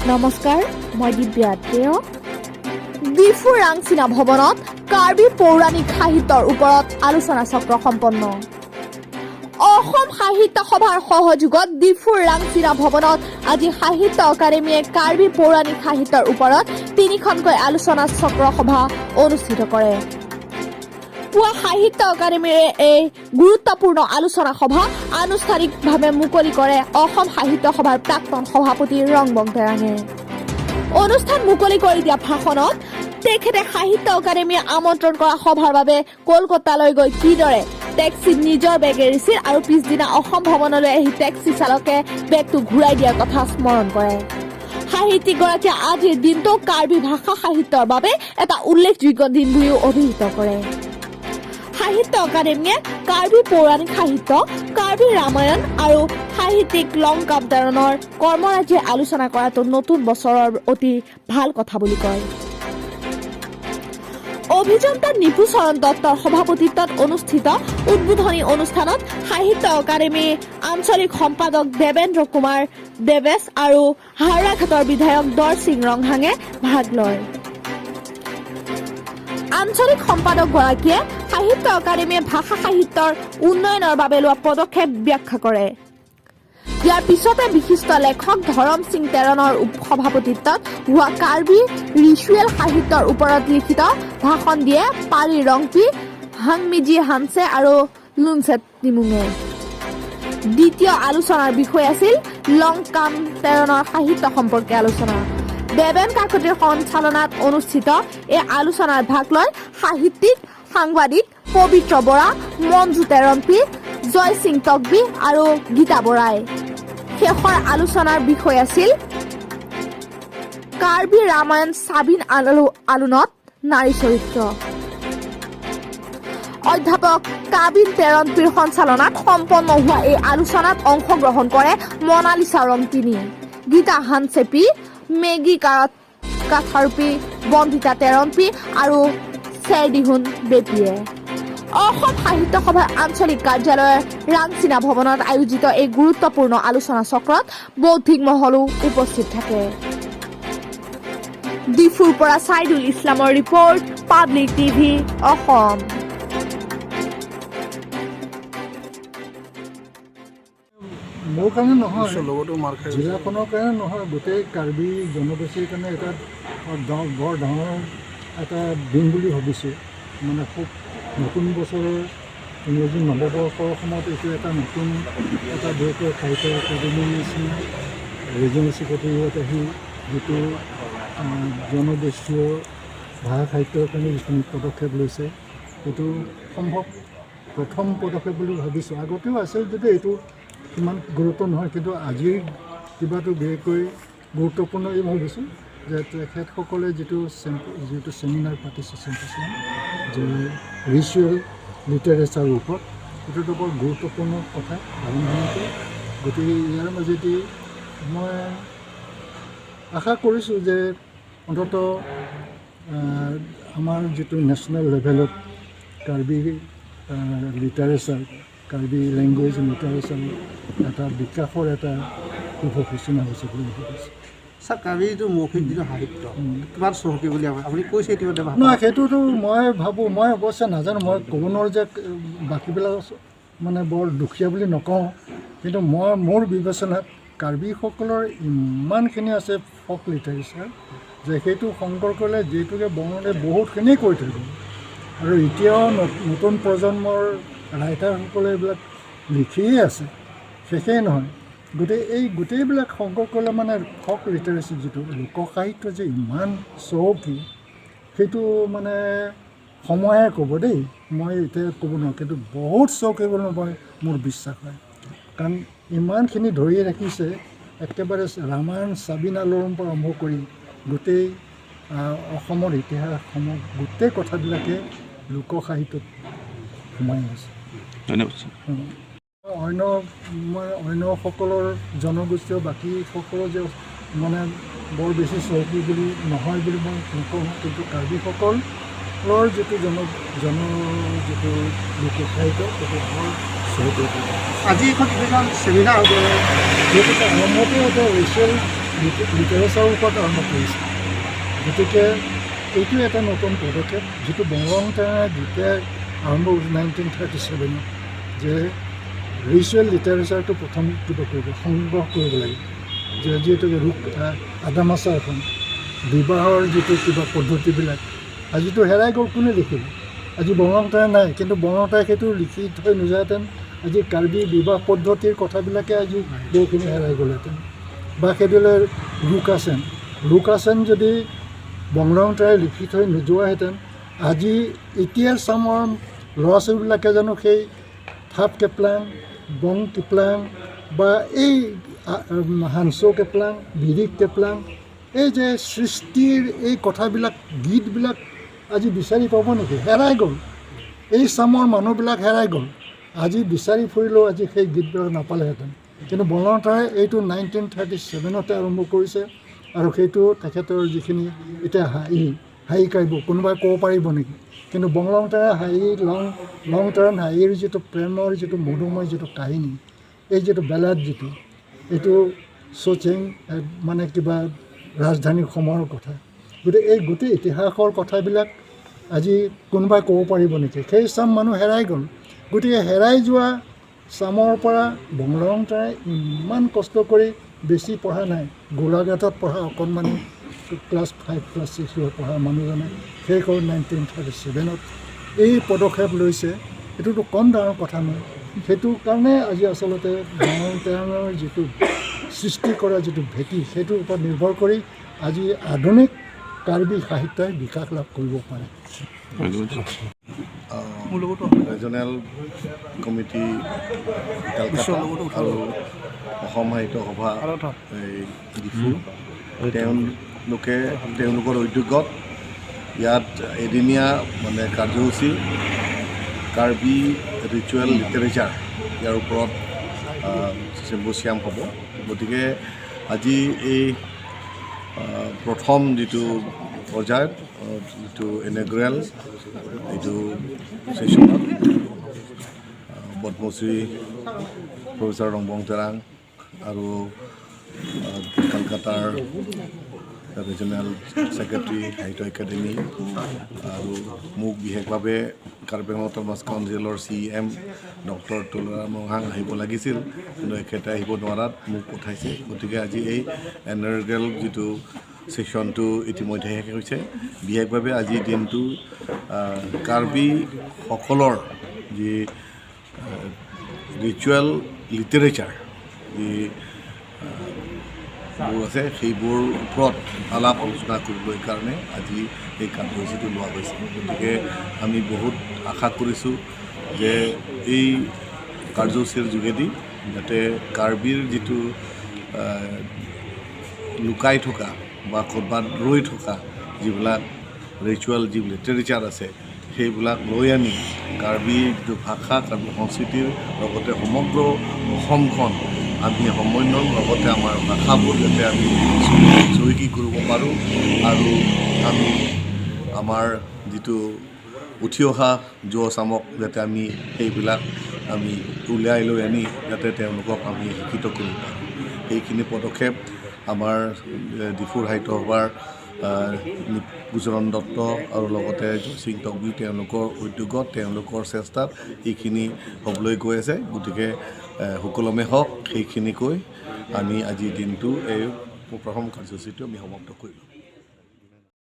নমস্কাৰ মই দিব্যা প্ৰিয় ডিফুৰ ৰাংচিনা ভৱনত কাৰ্বি পৌৰাণিক সাহিত্যৰ ওপৰত আলোচনা চক্ৰ সম্পন্ন অসম সাহিত্য সভাৰ সহযোগত ডিফুৰ ৰাংচিনা ভৱনত আজি সাহিত্য একাডেমীয়ে কাৰ্বি পৌৰাণিক সাহিত্যৰ ওপৰত 3খনকৈ আলোচনা চক্ৰ সভা অনুষ্ঠিত কৰে পুৱা সাহিত্য একাডেমীৰ এই গুৰুত্বপূৰ্ণ আলোচনা সভা আনুষ্ঠানিকভাৱে মুকলি কৰে অসম সাহিত্য সভাৰ প্ৰাক্তন সভাপতি ৰংবং তেৰাঙে অনুষ্ঠান মুকলি কৰি দিয়া ভাষণত তেখেতে সাহিত্য একাডেমীয়ে আমন্ত্ৰণ কৰা সভাৰ বাবে কলকাতালৈ গৈ কিদৰে টেক্সিত নিজৰ বেগ এৰিছিল আৰু পিছদিনা অসম ভৱনলৈ আহি টেক্সি চালকে বেগটো ঘূৰাই দিয়াৰ কথা স্মৰণ কৰে সাহিত্যিকগৰাকীয়ে আজিৰ দিনটো কাৰ্বি ভাষা সাহিত্যৰ বাবে এটা উল্লেখযোগ্য দিন বুলিও অভিহিত কৰে সাহিত্য একাডেমীয়ে কাৰ্বি পৌৰাণিক সাহিত্য কাৰ্বি ৰামায়ণ আৰু সাহিত্যিক লংকাৱতাৰণৰ কৰ্মৰাজিয়ে আলোচনা কৰাটো নতুন বছৰৰ অতি ভাল কথা বুলি কয় অভিযন্তা নিপুচৰণ দত্তৰ সভাপতিত্বত অনুষ্ঠিত উদ্বোধনী অনুষ্ঠানত সাহিত্য একাডেমী আঞ্চলিক সম্পাদক দেৱেন্দ্ৰ কুমাৰ দেৱেশ আৰু হাওৰাঘাটৰ বিধায়ক দৰ সিং ৰংহাঙে ভাগ লয় আঞ্চলিক সম্পাদক গৰাকীয়ে সাহিত্য একাডেমীয়ে ভাষা সাহিত্যৰ উন্নয়নৰ বাবে লোৱা পদক্ষেপ ব্যাখ্যা কৰে ইয়াৰ পিছতে বিশিষ্ট লেখক ধৰম সিং তেৰণৰ সভাপতিত্বত হোৱা কাৰ্বি ৰিচুৱেল সাহিত্যৰ ওপৰত লিখিত ভাষণ দিয়ে পাৰি ৰংপি হাংমিজি হানছে আৰু লুনছে তিমুঙে দ্বিতীয় আলোচনাৰ বিষয় আছিল লংকাম তেৰণৰ সাহিত্য সম্পৰ্কে আলোচনা দেৱেন কাকতিৰ সঞ্চালনাত অনুষ্ঠিত এই আলোচনাত ভাগ লয় সাহিত্যিক সাংবাদিক পবিত্ৰ বৰা মঞ্জু তেৰম্পি জয় সিং তকবি আৰু গীতা বৰাই শেষৰ আলোচনাৰ বিষয় আছিল কাৰ্বি ৰামায়ণ সাবিন আলুনত নাৰী চৰিত্ৰ অধ্যাপক কাবিন তেৰম্পিৰ সঞ্চালনাত সম্পন্ন হোৱা এই আলোচনাত অংশগ্ৰহণ কৰে মনালিসা ৰংপিনী গীতা হানচেপি মেগী কাথাৰপি বন্দিতা তেৰম্পি আৰু চেৰদিহুন বেপিয়ে অসম সাহিত্য সভাৰ আঞ্চলিক কাৰ্যালয়ৰ ৰাংচিনা ভৱনত আয়োজিত এই গুৰুত্বপূৰ্ণ আলোচনা চক্ৰত বৌদ্ধিক মহলো উপস্থিত থাকে ডিফুৰ পৰা সাইদুল ইছলামৰ ৰিপৰ্ট পাব্লিক টিভি অসম মোৰ কাৰণে নহয় জিলাখনৰ কাৰণে নহয় গোটেই কাৰ্বি জনগোষ্ঠীৰ কাৰণে এটা বৰ ডাঙৰ এটা দিন বুলি ভাবিছোঁ মানে খুব নতুন বছৰৰ ইংৰাজী নৱবৰ্ষৰ সময়ত এইটো এটা নতুন এটা বিশেষকৈ সাহিত্য একাডেমীৰ নিচিনা ৰিজনেল ছেক্ৰেটেৰিয়েট আহি যিটো জনগোষ্ঠীয় ভাষা সাহিত্যৰ কাৰণে যিখিনি পদক্ষেপ লৈছে সেইটো সম্ভৱ প্ৰথম পদক্ষেপ বুলি ভাবিছোঁ আগতেও আছিল যদিও এইটো ইমান গুৰুত্ব নহয় কিন্তু আজিৰ কিবাটো বিশেষকৈ গুৰুত্বপূৰ্ণ এই ভাবিছোঁ যে তেখেতসকলে যিটো চেমিনাৰ পাতিছে চেম্পচিয়াম যে ৰিচুৱেল লিটাৰেচাৰৰ ওপৰত এইটোতো বৰ গুৰুত্বপূৰ্ণ কথা আৰম্ভণিতে গতিকে ইয়াৰ মাজেদি মই আশা কৰিছোঁ যে অন্ততঃ আমাৰ যিটো নেশ্যনেল লেভেলত Karbi literature Karbi language literature এটা বিকাশৰ এটা শুভ সূচনা হৈছে বুলি ভাবিছোঁ ছাৰ কাৰ্বিটো মৌখিক যিটো সাহিত্য কিমান চহকী বুলি আপুনি কৈছে নহয় সেইটোতো মই ভাবোঁ মই অৱশ্যে নাজানো মই ক'ব নোৱাৰোঁ যে বাকীবিলাক মানে বৰ দুখীয়া বুলি নকওঁ কিন্তু মই মোৰ বিবেচনাত কাৰ্বিসকলৰ ইমানখিনি আছে ফক লিটাৰেচাৰ যে সেইটো সংগ্ৰহ কৰিলে যিটোকে বৰ্ণনে বহুতখিনি কৰি থৈ গ'ল আৰু এতিয়াও নতুন প্ৰজন্মৰ ৰাইটাৰসকলে এইবিলাক লিখিয়ে আছে শেষেই নহয় গতিকে এই গোটেইবিলাক সংগ্ৰহ কৰিলে মানে ফক লিটাৰেচি যিটো লোকসাহিত্য যে ইমান চহকী সেইটো মানে সময়ে ক'ব দেই মই এতিয়া ক'ব নোৱাৰোঁ কিন্তু বহুত চহকী বুলি মই মোৰ বিশ্বাস হয় কাৰণ ইমানখিনি ধৰি ৰাখিছে একেবাৰে ৰামায়ণ সাবিন আলুৰ পৰা আৰম্ভ কৰি গোটেই অসমৰ ইতিহাসসমূহ গোটেই কথাবিলাকে লোকসাহিত্যত সোমাই আছে অন্যসকলৰ জনগোষ্ঠীয় বাকীসকলৰ যে মানে বৰ বেছি চহকী বুলি নহয় বুলি মই নকওঁ কিন্তু কাৰ্বিসকলৰ যিটো যিটো লোকসাহিত্য সেইটো বৰ চহকী আজি এখন চেমিনাৰ হ'ব যিহেতুকে আৰম্ভতে এটা ৰিচুৱেল লিটাৰেচাৰৰ ওপৰত আৰম্ভ কৰিছে। গতিকে এইটো এটা নতুন পদক্ষেপ যিটো বংগবন্ধুৱে যেতিয়াই আৰম্ভ কৰিছে 1937 যে ৰিচুৱেল লিটাৰেচাৰটো প্ৰথম কিবা কৰিব সংগ্ৰহ কৰিব লাগে যে যিহেতু আদামাছা এখন বিবাহৰ যিটো কিবা পদ্ধতিবিলাক আজিতো হেৰাই গ'ল, কোনে লিখিব? আজি বংগবন্ধুৱে নাই, কিন্তু বংগবন্ধুৱে সেইটো লিখি থৈ নোযোৱাহেঁতেন আজি কাৰ্বি বিবাহ পদ্ধতিৰ কথাবিলাকে আজি বহুখিনি হেৰাই গ'লহেঁতেন। বা সেইদৰে লুকাচেন যদি বংগবন্ধুৱে লিখি থৈ নোযোৱাহেঁতেন আজি এতিয়া চামৰ ল'ৰা ছোৱালীবিলাকে জানো সেই থাপ কেপলাং, বং কেপলাং বা এই হানচো কেপলাং, বিৰিক কেপলাং এই যে সৃষ্টিৰ এই কথাবিলাক গীতবিলাক আজি বিচাৰি পাব নেকি? হেৰাই গ'ল। এই চামৰ মানুহবিলাক হেৰাই গ'ল। আজি বিচাৰি ফুৰিলেও আজি সেই গীতবিলাক নাপালেহেঁতেন। কিন্তু বংগবন্ধুৱে এইটো 1937 আৰম্ভ কৰিছে আৰু সেইটো তেখেতৰ যিখিনি এতিয়া হাঁহি কাঢ়িব কোনোবাই ক'ব পাৰিব নেকি? কিন্তু বংগবন্ধুৱে লং টাৰ্ম হাঁহিৰ যিটো প্ৰেমৰ যিটো মধুময় যিটো কাহিনী, এই যিটো বেলাড যিটো এইটো চ'চেং মানে কিবা ৰাজধানীৰ সময়ৰ কথা, গতিকে এই গোটেই ইতিহাসৰ কথাবিলাক আজি কোনোবাই ক'ব পাৰিব নেকি? সেই চাম মানুহ হেৰাই গ'ল। গতিকে হেৰাই যোৱা চামৰ পৰা বংগবন্ধুৱে ইমান কষ্ট কৰি বেছি পঢ়া নাই, গোলাঘাটত পঢ়া অকণমানি ক্লাছ 5 ক্লাছ 6 পঢ়া মানুহজনে সেই 1937 এই পদক্ষেপ লৈছে। এইটোতো কম ডাঙৰ কথা নহয়। সেইটো কাৰণে আজি আচলতে তেওঁৰ যিটো সৃষ্টি কৰা যিটো ভেটি সেইটোৰ ওপৰত নিৰ্ভৰ কৰি আজি আধুনিক কাৰ্বি সাহিত্যই বিকাশ লাভ কৰিব পাৰে। ৰিজনেল কমিটি কলকাতা আৰু অসম সাহিত্য সভা এই ডিফু তেওঁলোকৰ উদ্যোগত ইয়াত এদিনীয়া মানে কাৰ্যসূচী কাৰ্বি ৰিচুৱেল লিটাৰেচাৰ ইয়াৰ ওপৰত চিম্প'ছিয়াম হ'ব। গতিকে আজি এই প্ৰথম যিটো পৰ্যায়ত যিটো ইনগ্ৰেল এইটো ছেশ্যনত পদ্মশ্ৰী প্ৰফেচাৰ ৰংবং তেৰাং আৰু কলকাতাৰ ৰিজনেল ছেক্ৰেটাৰী সাহিত্য একাডেমী আৰু মোক বিশেষভাৱে কাৰ্বি আংলং অট'নমাছ কাউন্সিলৰ CM ডক্টৰ তুলাৰাম ৰংহাং আহিব লাগিছিল, কিন্তু এখেতে আহিব নোৱাৰাত মোক পঠাইছে। গতিকে আজি এই ইনগ্ৰেল যিটো ছেশ্যনটো ইতিমধ্যে শেষ হৈছে। বিশেষভাৱে আজিৰ দিনটো কাৰ্বিসকলৰ যি ৰিচুৱেল লিটাৰেচাৰ যিবোৰ আছে সেইবোৰ ওপৰত আলাপ আলোচনা কৰিবলৈ কাৰণে আজি এই কাৰ্যসূচীটো লোৱা হৈছে। গতিকে আমি বহুত আশা কৰিছোঁ যে এই কাৰ্যসূচীৰ যোগেদি যাতে কাৰ্বিৰ যিটো লুকাই থকা বা ক'ৰবাত ৰৈ থকা যিবিলাক ৰিচুৱেল যি লিটাৰেচাৰ আছে সেইবিলাক লৈ আনি কাৰ্বি যিটো ভাষা কাৰ্বি সংস্কৃতিৰ লগতে সমগ্ৰ অসমখন আমি সমন্বয়ৰ লগতে আমাৰ ভাষাবোৰ যাতে আমি চহকী কৰিব পাৰোঁ আৰু আমি আমাৰ যিটো উঠি অহা যুৱ চামক যাতে আমি সেইবিলাক আমি উলিয়াই লৈ আনি যাতে তেওঁলোকক আমি শিক্ষিত কৰিব পাৰোঁ। সেইখিনি পদক্ষেপ আমাৰ ডিফুৰ সাহিত্য সভাৰ গুজৰণ দত্ত আৰু লগতে জয়সিং তকবি তেওঁলোকৰ উদ্যোগত তেওঁলোকৰ চেষ্টাত এইখিনি হ'বলৈ গৈ আছে। গতিকে সুকলমে হওক সেইখিনি কৈ আমি আজিৰ দিনটো এই প্ৰথম কাৰ্যসূচীটো আমি সমাপ্ত কৰিলোঁ।